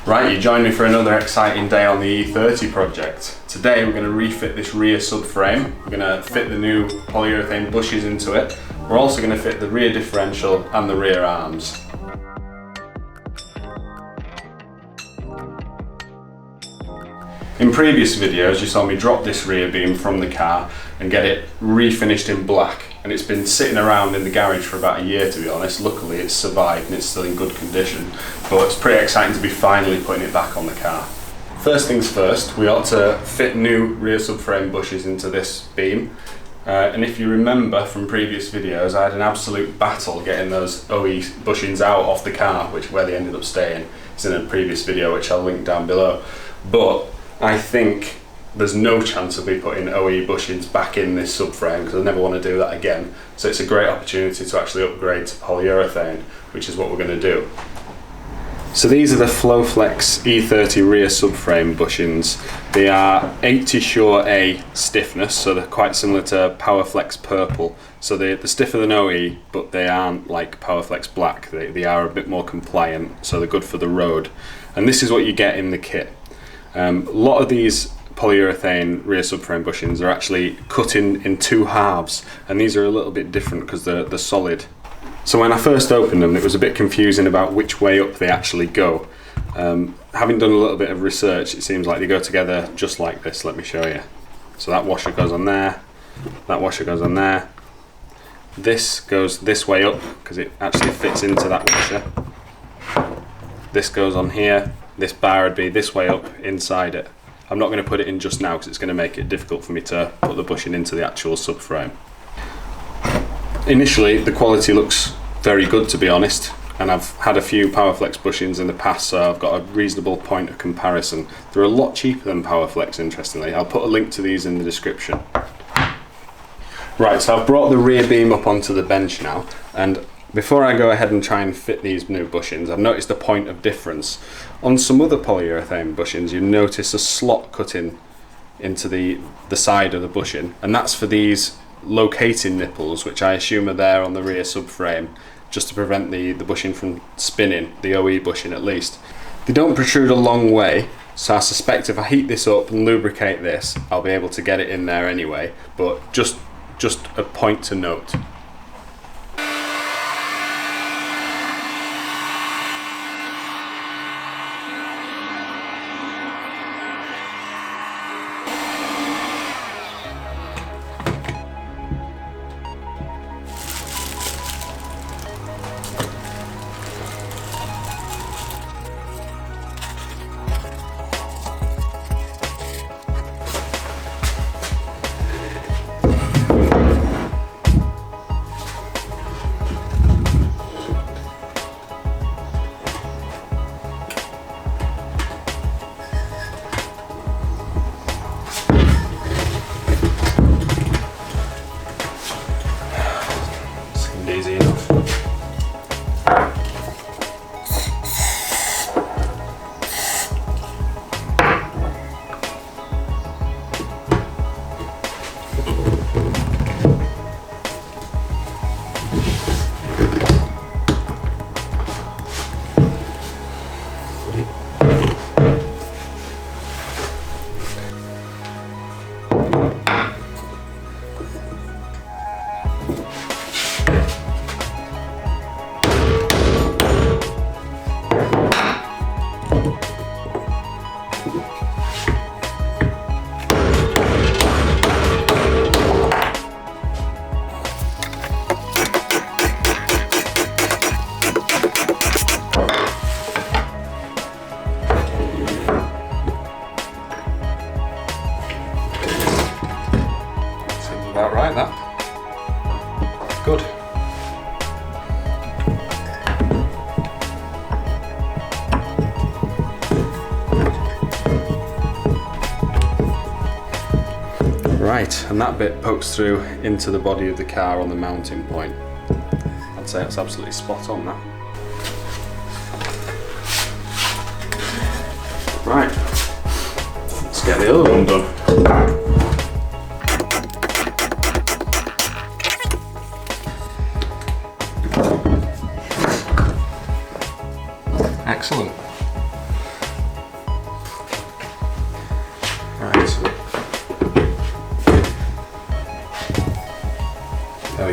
Right, you joined me for another exciting day on the E30 project. Today we're going to refit this rear subframe. We're going to fit the new polyurethane bushes into it. We're also going to fit the rear differential and the rear arms. In previous videos you saw me drop this rear beam from the car and get it refinished in black, and it's been sitting around in the garage for about a year, to be honest. Luckily it's survived and it's still in good condition, but it's pretty exciting to be finally putting it back on the car. First things first, we ought to fit new rear subframe bushes into this beam. And if you remember from previous videos, I had an absolute battle getting those OE bushings out off the car, where they ended up staying. It's in a previous video which I'll link down below. But I think there's no chance of me putting OE bushings back in this subframe because I never want to do that again. So it's a great opportunity to actually upgrade to polyurethane, which is what we're going to do. So these are the Flo-Flex E30 rear subframe bushings. They are 80 Shore A stiffness, so they're quite similar to PowerFlex Purple. So they're stiffer than OE, but they aren't like PowerFlex Black. They are a bit more compliant, so they're good for the road. And this is what you get in the kit. A lot of these polyurethane rear subframe bushings are actually cut in two halves, and these are a little bit different because they're solid. So when I first opened them, it was a bit confusing about which way up they actually go. Having done a little bit of research, it seems like they go together just like this. Let me show you. So that washer goes on there, that washer goes on there. This goes this way up because it actually fits into that washer. This goes on here. This bar would be this way up inside it. I'm not going to put it in just now because it's going to make it difficult for me to put the bushing into the actual subframe. Initially the quality looks very good, to be honest, and I've had a few PowerFlex bushings in the past, so I've got a reasonable point of comparison. They're a lot cheaper than PowerFlex, interestingly. I'll put a link to these in the description. Right, so I've brought the rear beam up onto the bench now, and before I go ahead and try and fit these new bushings, I've noticed a point of difference. On some other polyurethane bushings, you notice a slot cut into the side of the bushing, and that's for these locating nipples, which I assume are there on the rear subframe, just to prevent the bushing from spinning, the OE bushing at least. They don't protrude a long way, so I suspect if I heat this up and lubricate this, I'll be able to get it in there anyway, but just a point to note. Easy enough. About right, that. Good. Right, and that bit pokes through into the body of the car on the mounting point. I'd say that's absolutely spot on, that. Right, let's get the other one done. Excellent.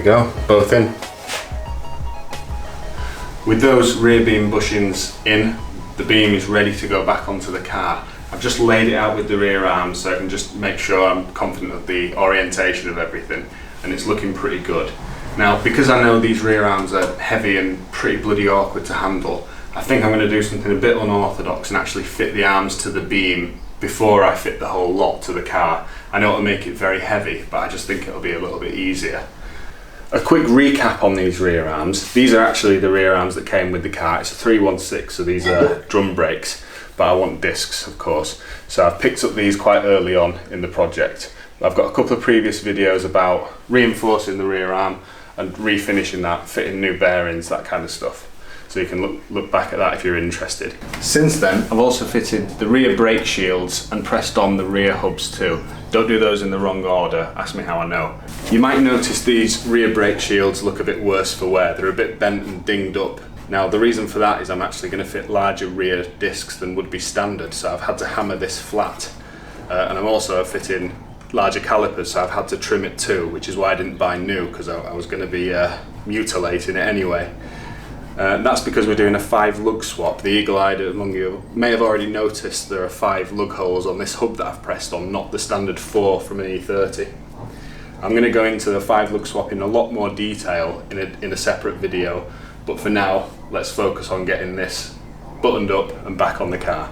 go, both in. With those rear beam bushings in, the beam is ready to go back onto the car. I've just laid it out with the rear arms so I can just make sure I'm confident of the orientation of everything, and it's looking pretty good. Now, because I know these rear arms are heavy and pretty bloody awkward to handle, I think I'm going to do something a bit unorthodox and actually fit the arms to the beam before I fit the whole lot to the car. I know it'll make it very heavy, but I just think it'll be a little bit easier. A quick recap on these rear arms. These are actually the rear arms that came with the car. It's a 316, so these are drum brakes, but I want discs, of course. So I've picked up these quite early on in the project. I've got a couple of previous videos about reinforcing the rear arm and refinishing that, fitting new bearings, that kind of stuff. So you can look back at that if you're interested. Since then, I've also fitted the rear brake shields and pressed on the rear hubs too. Don't do those in the wrong order, ask me how I know. You might notice these rear brake shields look a bit worse for wear. They're a bit bent and dinged up. Now the reason for that is I'm actually going to fit larger rear discs than would be standard, so I've had to hammer this flat. And I'm also fitting larger calipers, so I've had to trim it too, which is why I didn't buy new, because I was going to be mutilating it anyway. That's because we're doing a 5 lug swap. The eagle-eyed among you may have already noticed there are 5 lug holes on this hub that I've pressed on, not the standard 4 from an E30. I'm going to go into the 5 lug swap in a lot more detail in a separate video, but for now, let's focus on getting this buttoned up and back on the car.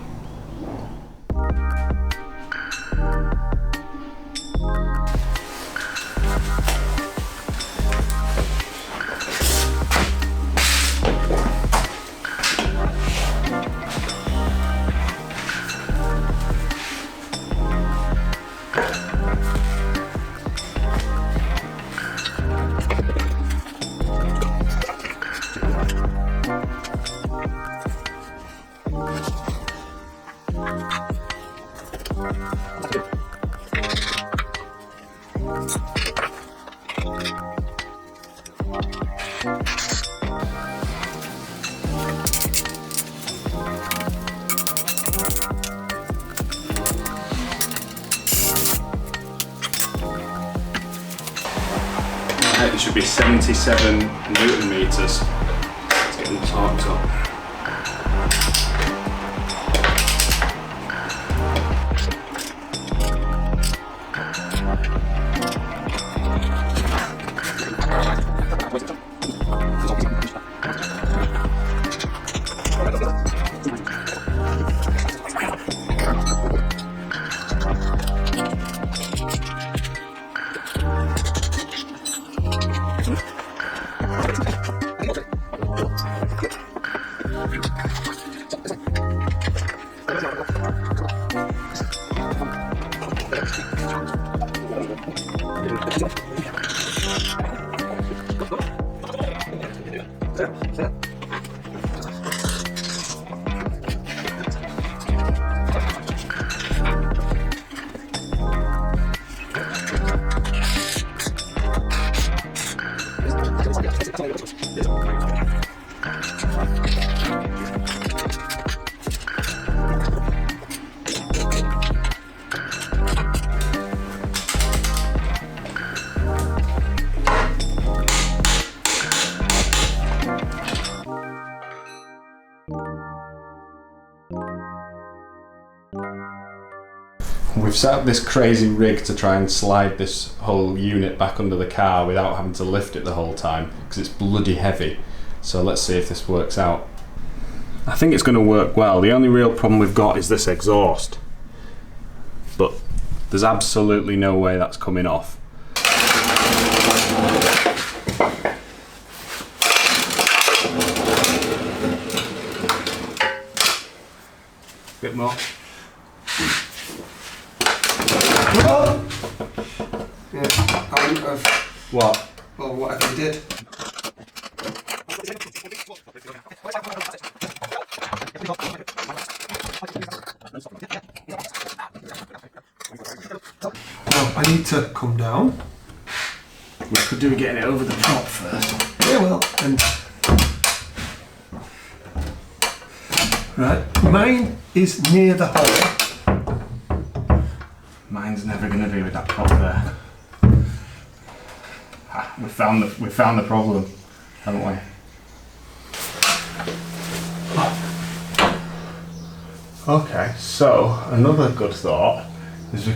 It should be 77 Newton meters. Let's get them torqued up. We've set up this crazy rig to try and slide this whole unit back under the car without having to lift it the whole time, because it's bloody heavy. So let's see if this works out. I think it's going to work well. The only real problem we've got is this exhaust. But there's absolutely no way that's coming off. Bit more. Yeah, I wouldn't have. What? Well, whatever you did. Now, I need to come down. We could do getting it over the top first. Yeah, well, and. Right, mine is near the hole. Mine's never going to be with that prop there. We found the problem, haven't we? Okay, so another good thought is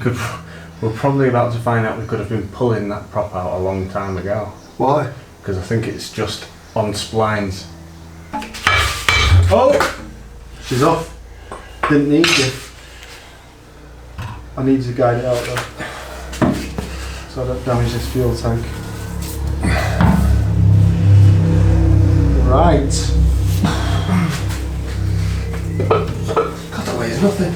we're probably about to find out we could have been pulling that prop out a long time ago. Why? Because I think it's just on splines. Oh! She's off. Didn't need you. I need to guide it out though, so I don't damage this fuel tank. Right. God, that weighs nothing.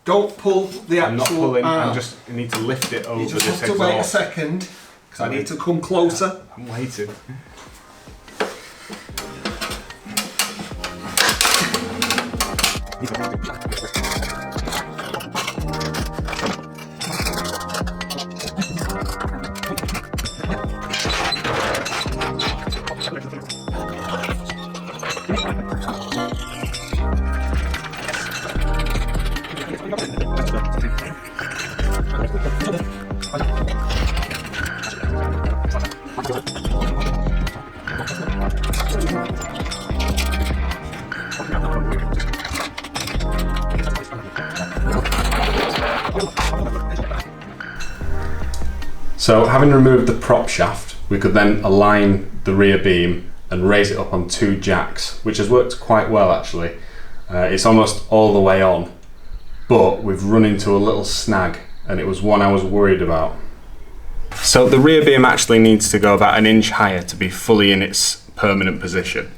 Don't pull the actual I'm not pulling, arm. I need to lift it over You just this have to wait a exhaust. second, because I need to come closer. I'm waiting. So having removed the prop shaft, we could then align the rear beam and raise it up on 2 jacks, which has worked quite well actually. It's almost all the way on, but we've run into a little snag, and it was one I was worried about. So the rear beam actually needs to go about 1 inch higher to be fully in its permanent position.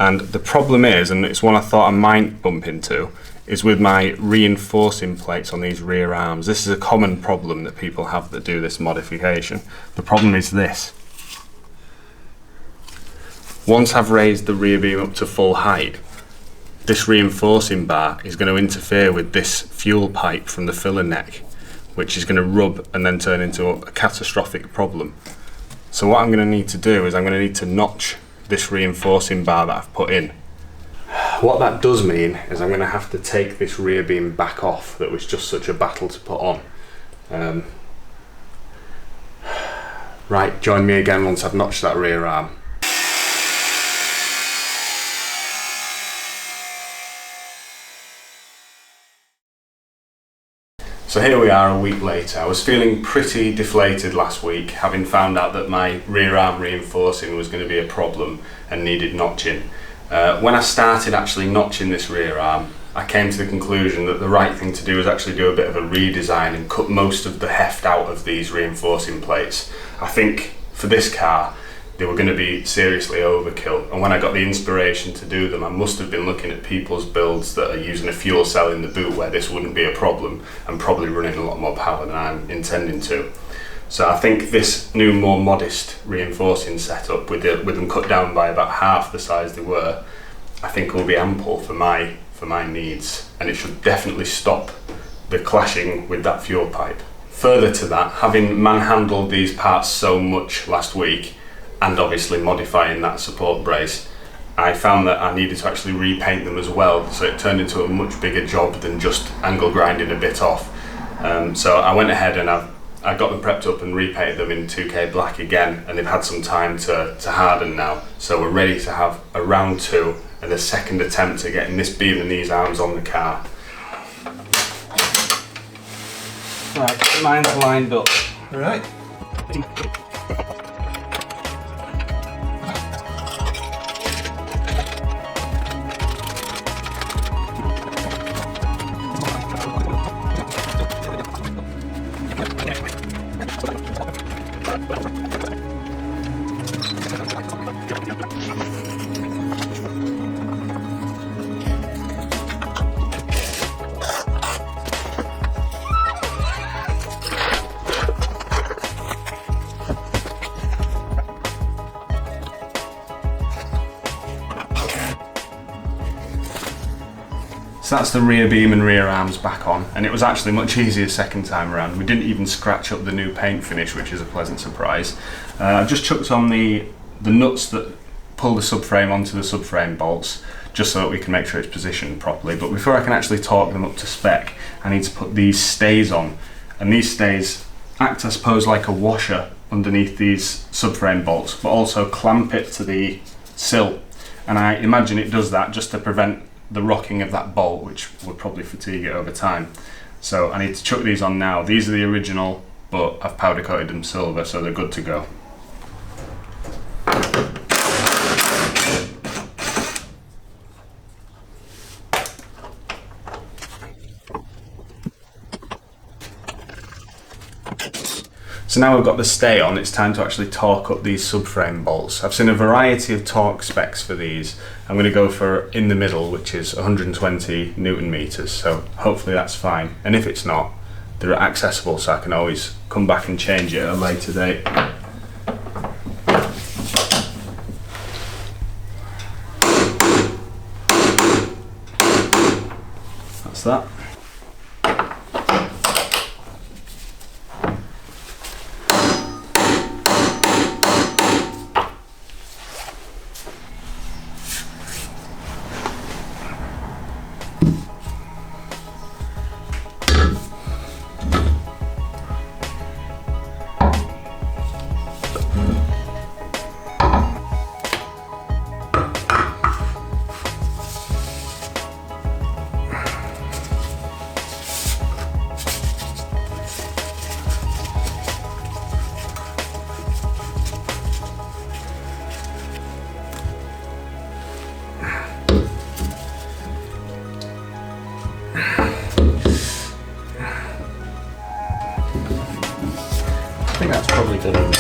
And the problem is, and it's one I thought I might bump into, is with my reinforcing plates on these rear arms. This is a common problem that people have that do this modification. The problem is this. Once I've raised the rear beam up to full height, this reinforcing bar is going to interfere with this fuel pipe from the filler neck, which is going to rub and then turn into a catastrophic problem. So what I'm going to need to do is I'm going to need to notch this reinforcing bar that I've put in. What that does mean is I'm going to have to take this rear beam back off that was just such a battle to put on. Right, join me again once I've notched that rear arm. So here we are a week later. I was feeling pretty deflated last week, having found out that my rear arm reinforcing was going to be a problem and needed notching. When I started actually notching this rear arm, I came to the conclusion that the right thing to do was actually do a bit of a redesign and cut most of the heft out of these reinforcing plates. I think for this car, they were going to be seriously overkill, and when I got the inspiration to do them, I must have been looking at people's builds that are using a fuel cell in the boot where this wouldn't be a problem and probably running a lot more power than I'm intending to. So I think this new, more modest reinforcing setup with them cut down by about half the size they were, I think will be ample for my needs, and it should definitely stop the clashing with that fuel pipe. Further to that, having manhandled these parts so much last week, and obviously modifying that support brace, I found that I needed to actually repaint them as well, so it turned into a much bigger job than just angle grinding a bit off. So I went ahead and I got them prepped up and repainted them in 2K black again, and they've had some time to harden now, so we're ready to have a round 2 and a second attempt at getting this beam and these arms on the car. Right, mine's lined up. All right. So that's the rear beam and rear arms back on, and it was actually much easier second time around. We didn't even scratch up the new paint finish, which is a pleasant surprise. I've just chucked on the nuts that pull the subframe onto the subframe bolts, just so that we can make sure it's positioned properly. But before I can actually torque them up to spec, I need to put these stays on, and these stays act, I suppose, like a washer underneath these subframe bolts, but also clamp it to the sill, and I imagine it does that just to prevent the rocking of that bolt, which would probably fatigue it over time. So I need to chuck these on now. These are the original, but I've powder coated them silver, so they're good to go. So now we've got the stay on, it's time to actually torque up these subframe bolts. I've seen a variety of torque specs for these. I'm going to go for in the middle, which is 120 Newton meters, so hopefully that's fine. And if it's not, they're accessible, so I can always come back and change it at a later date. That's that. I think that's probably good.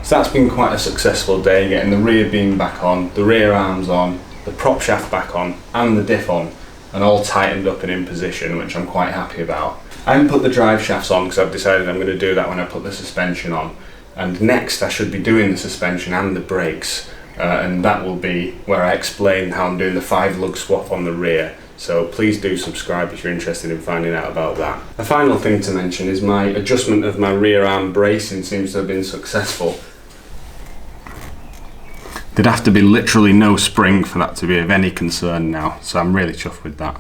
So that's been quite a successful day, getting the rear beam back on, the rear arms on, the prop shaft back on, and the diff on, and all tightened up and in position, which I'm quite happy about. I haven't put the drive shafts on because I've decided I'm going to do that when I put the suspension on. And next I should be doing the suspension and the brakes, and that will be where I explain how I'm doing the 5 lug swap on the rear. So please do subscribe if you're interested in finding out about that. A final thing to mention is my adjustment of my rear arm bracing seems to have been successful. There'd have to be literally no spring for that to be of any concern now, so I'm really chuffed with that.